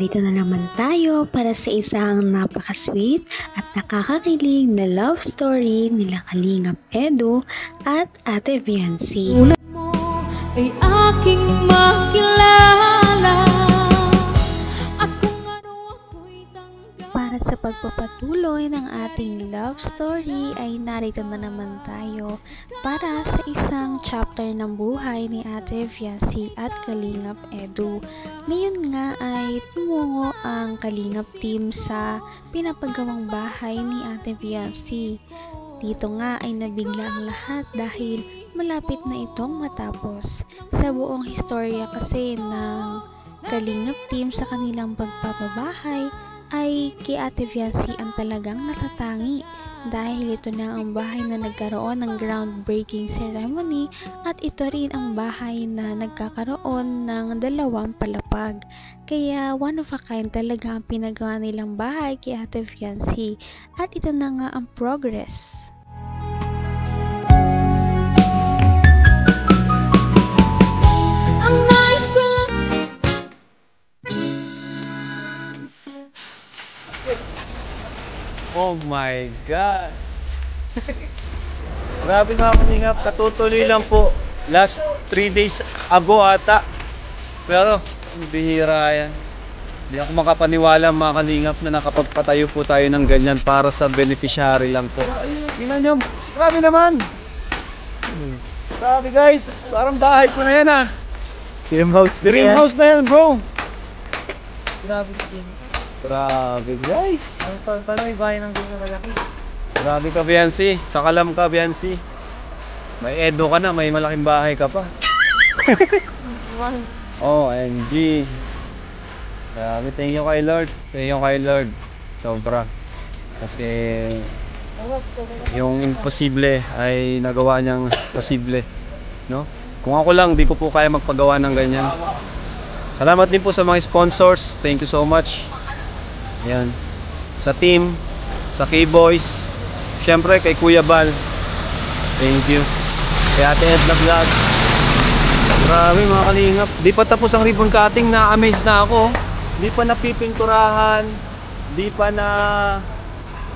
Narito na naman tayo para sa isang napaka-sweet at nakakakilig na love story nila Kalingap Edu at Ate Viancy. Sulat mo ay aking makilala at kung ano ako'y tanggap. Para sa pagpapatuloy ng ating love story ay narito na naman tayo para sa isang chapter ng buhay ni Ate Viancy at Kalingap Edu. Ngayon nga ay tumungo ang Kalingap team sa pinapagawang bahay ni Ate Viancy. Dito nga ay nabigla ang lahat dahil malapit na itong matapos. Sa buong historya kasi ng Kalingap team sa kanilang pagpapabahay ay kay Ate Viancy ang talagang natatangi dahil ito na ang bahay na nagkaroon ng groundbreaking ceremony at ito rin ang bahay na nagkakaroon ng 2 palapag. Kaya one of a kind talaga ang pinagawa nilang bahay kay Ate Viancy at ito na nga ang progress. Oh my God! Grabe mga Kalingap, katutuloy lang po. Last 3 days ago ata. Pero, bihira yan. Hindi ako makapaniwala mga Kalingap na nakapagpatayo po tayo ng ganyan para sa beneficiary lang po. Tingnan nyo, grabe naman! Grabe guys, parang bahay ko na yan ah. Dream house. Dream house na yan bro. Grabe din. Grabe guys. Paano may bahay ng ganyan malaki? Grabe ka Viancy, sakalam ka Viancy. May Edo ka na, may malaking bahay ka pa. OMG. Grabe, thank you kay Lord. Thank you kay Lord. Sobra. Kasi yung imposible ay nagawa niyang posible, no? Kung ako lang, di ko po kaya magpagawa ng ganyan. Salamat din po sa mga sponsors. Thank you so much. Ayan. Sa team, sa K-Boys, syempre kay Kuya Bal. Thank you. Kay Ate Edna Vlog. Grabe mga Kalingap. Di pa tapos ang ribbon cutting, na-amaze na ako. Di pa napipinturahan. Di pa na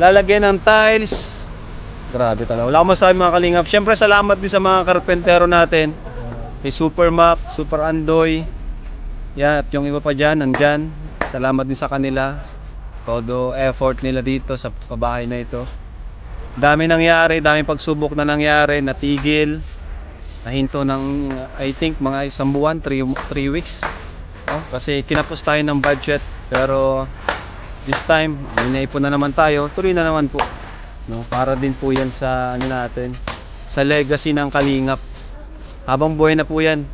lalagyan ng tiles. Grabe talaga. Wala akong masabi mga Kalingap. Syempre salamat din sa mga karpentero natin. Kay Super Mac, Super Andoy. Yan, at yung iba pa dyan, nandyan. Salamat din sa kanila. Todo effort nila dito sa pabahay na ito. Dami nangyari, daming pagsubok na nangyari, natigil. Nahinto ng, I think, mga 1 buwan, 3 weeks. Oh, kasi kinapos tayo ng budget. Pero this time, may naipon na naman tayo. Tuloy na naman po. No? Para din po yan sa, ano natin, sa legacy ng Kalingap. Habang buhay na po yan,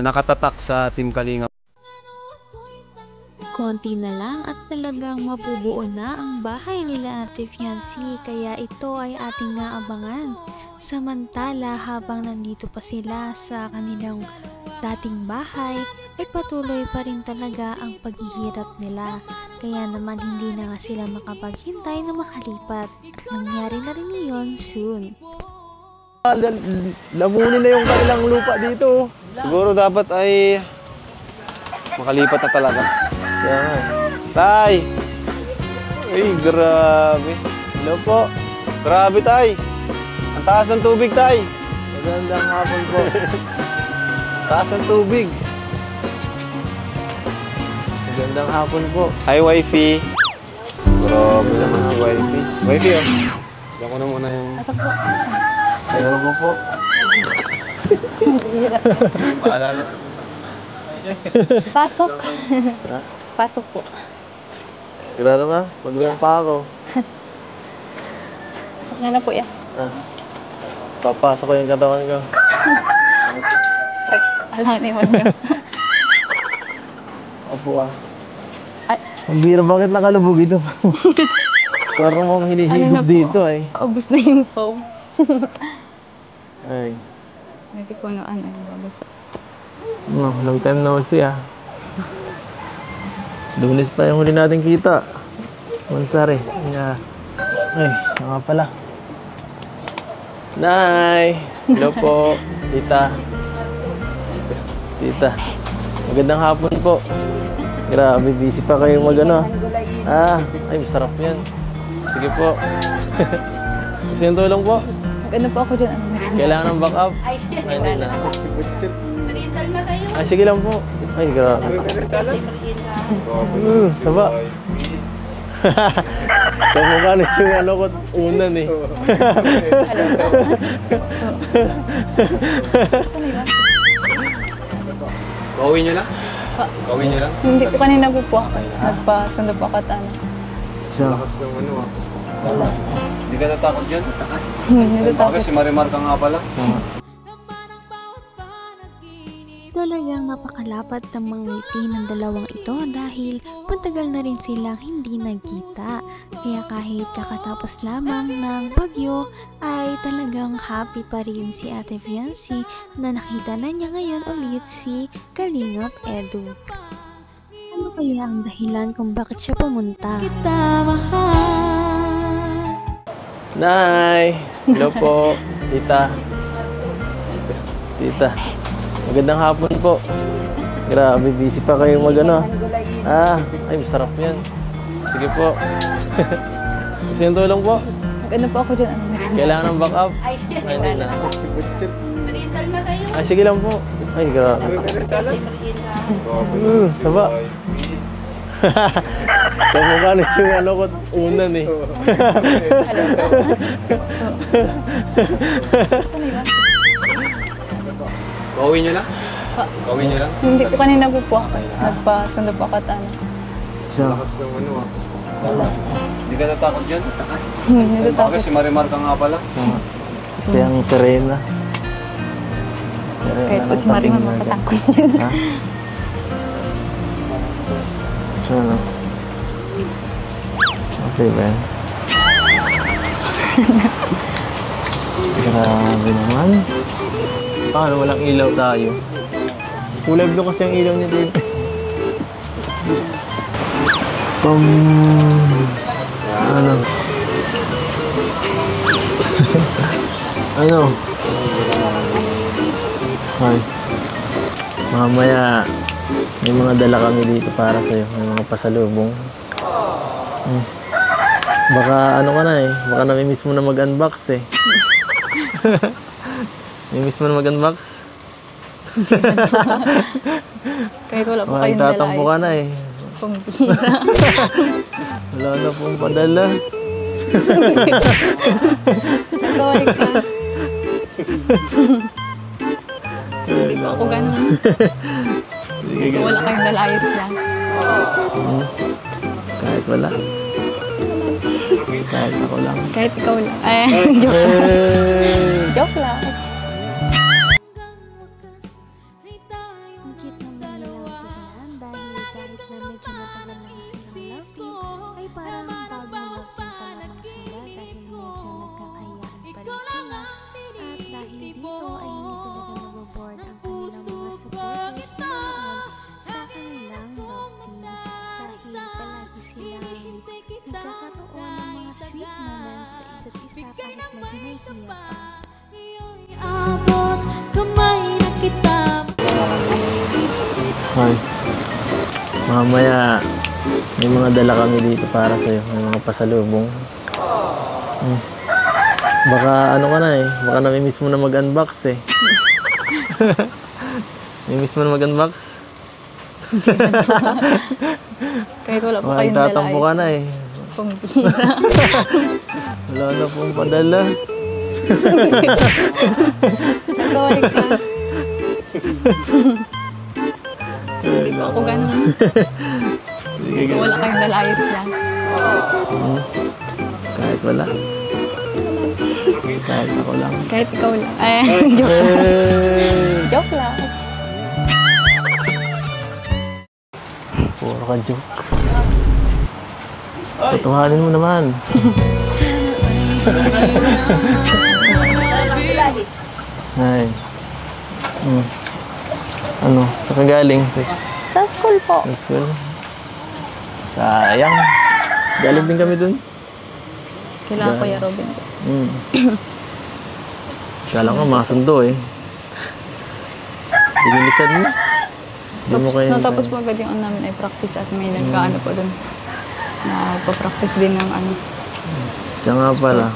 na nakatatak sa Team Kalingap. Konti na lang at talagang mabubuo na ang bahay nila Ate Viancy, kaya ito ay ating naabangan. Samantala habang nandito pa sila sa kanilang dating bahay ay patuloy pa rin talaga ang paghihirap nila. Kaya naman hindi na nga sila makapaghintay na makalipat at nangyari na rin iyon soon. Lamunin na yung kanilang lupa dito. Siguro dapat ay makalipat na talaga. Yan. Tay! Ay, grabe. Hello po. Grabe, Tay. Ang taas ng tubig, Tay. Magandang hapon po. Taas ng tubig. Magandang hapon po. Hi, wifey. Grabe naman si wifey. Wifey, oh. Diyan ko na muna yung... Pasok po. Ayaw mo po. Paalala. Pasok. Pasok po. Sigurado ba? Magandang pa ako. Pasok na na po yan. Papasok ko yung katawan ko. Alang ni Monyo. Opo ah. Ang bira, bakit nakalubog ito? Parang mong hinihigop dito ay. Ubus na yung foam. Ay. Hindi ko ano yung babasa. Long time no see ah. Lunes pa yung huli natin kita. Mansari. Yeah. Ay, nga pala. Nay! Hello po, tita. Tita. Magandang hapon po. Grabe, busy pa kayo mag-ano. Ay, masarap yan. Sige po. Gusto yung tulong po? Ano po ako dyan? Kailangan ng backup? Ay, hindi na. Ay, sige lang po. Ay, grabe. Saba. Kamukha na yung ano ko unan eh. Gawin nyo lang? Gawin nyo lang? Hindi po, kanina po po ako. Nagpasundo po ako at ano. Lakas ng ano ah. Hindi ka natakot dyan? Natatakot. Bakit si Marimar ka nga pala? Talagang napakalapad ng mga ngiti ng dalawang ito dahil matagal na rin silang hindi nagkita. Kaya kahit kakatapos lamang ng bagyo ay talagang happy pa rin si Ate Fiancy na nakita na niya ngayon ulit si Kalingap Edu. Ano kaya ang dahilan kung bakit siya pumunta? Kita mahal. Nay! Hello po, tita. Tita. Magandang hapon po. Grabe, busy pa kayo mag-ano. Ay, masarap yan. Sige po. Gusto yung tulong po? Ano po ako dyan? Kailangan ng backup? Ay, hindi na. Ay, sige lang po. Ay, grabe. Saba. Kamukha na yung ano ko unan eh. Gawin nyo lang? Gawin nyo lang? Hindi po, kanina po po ako. Nagpasundo po ako at ano. Lakas ng ano ah. Hindi ka natakot dyan? Natatakot. Bakit si Marimar ka nga pala? Kasi ang Serena. Kahit po si Marimar makatakot. Ha? Ano? Okay ba yan? Grabe naman. Paano walang ilaw tayo? Kulay blue kasi ang ilaw niya dito. Ano? Ano? Ay. Mamaya may mga dala kami dito para sa'yo. May mga pasalubong. Baka ano ka na eh. Baka namimiss mo na mag-unbox eh. Namimiss mo na mag-unbox? Kahit wala po kayong dala. Tatampo ka na eh. Pambira. Wala na pong padala. Sorry ka. Hindi po ako ganun. Kahit wala kayong dala, ayos lang. Kahit wala. Kahit ako lang. Kahit ikaw lang. Joke lang. Joke lang. Ang cute naman nilang tignan dahil kahit na medyo matagal na silang love team ay parang bagong love team pa naman sila dahil medyo nagkakayaan pa rin sila at dahil dito ay hindi talaga naboboard ang kanilang mga supporters na naroon sa kanilang love team dahil palagi silang nagkakaroon ng mga sweet moments sa isa't isa kahit medyo nahihiya pa. Abot kamay na kita. Ay. Mamaya may mga dala kami dito para sa'yo. May mga pasalubong. Baka ano ka na eh. Baka namimiss mo na mag-unbox eh. Namimiss mo na mag-unbox? Kahit wala po kayong dala, Tatampo ka na eh. Pambira. Wala na pong padala. Sorry ka. Hindi po ako ganun. Kahit wala kayong dala, ayos lang. Kahit wala. Kahit ako lang. Kahit ikaw lang. Joke lang. Joke lang. Puro ka joke. Tutuhanin mo naman. Ay. Ano? Saan ka galing? Sa school po. Sa school? Sayang. Galing din kami dun. Kailangan ko yung Robin ko. Kala ko masundo eh. Dinilisan mo. Hindi mo kayo Natapos po agad yung ano namin ay practice at may nagkaano po doon. Nagpa-practice din ng ano. Siya nga pala.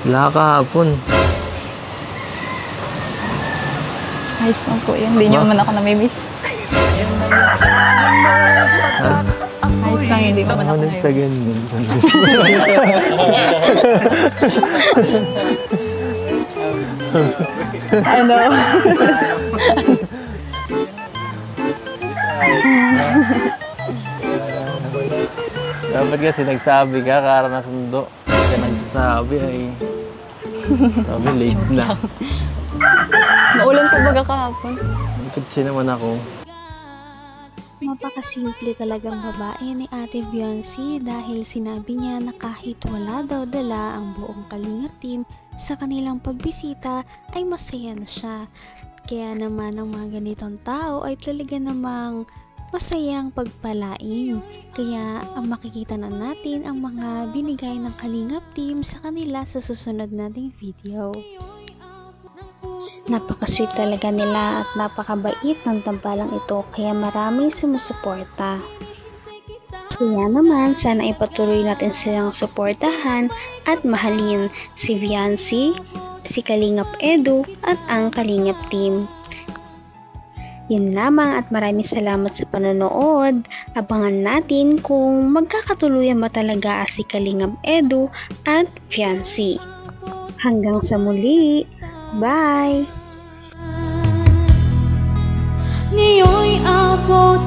Wala kahapon. Ayos lang po yan. Hindi niyo man ako namimiss. Ayos lang, hindi mo man ako Ano sa namimiss. ganyan? Ano? Dapat kasi nagsabi ka, kara na sundo. Kaya nagsasabi ay... Sabi, late na. Maulan po baga kahapon. Kutsi naman ako. Napakasimple talagang babae ni Ate Viancy dahil sinabi niya na kahit wala daw dala ang buong Kalingap team sa kanilang pagbisita ay masaya na siya. Kaya naman ang mga ganitong tao ay talaga namang masayang pagpalain. Kaya ang makikita na natin ang mga binigay ng Kalingap team sa kanila sa susunod nating video. Napaka-sweet talaga nila at napakabait ng tambalang ito kaya maraming sumusuporta. Kaya naman sana ipatuloy natin silang suportahan at mahalin si Viancy, si Kalingap Edu at ang Kalingap team. Yun lamang at maraming salamat sa panonood. Abangan natin kung magkakatuluyan ba talaga si Kalingap Edu at Viancy. Hanggang sa muli! Bye! Ngayon'y abot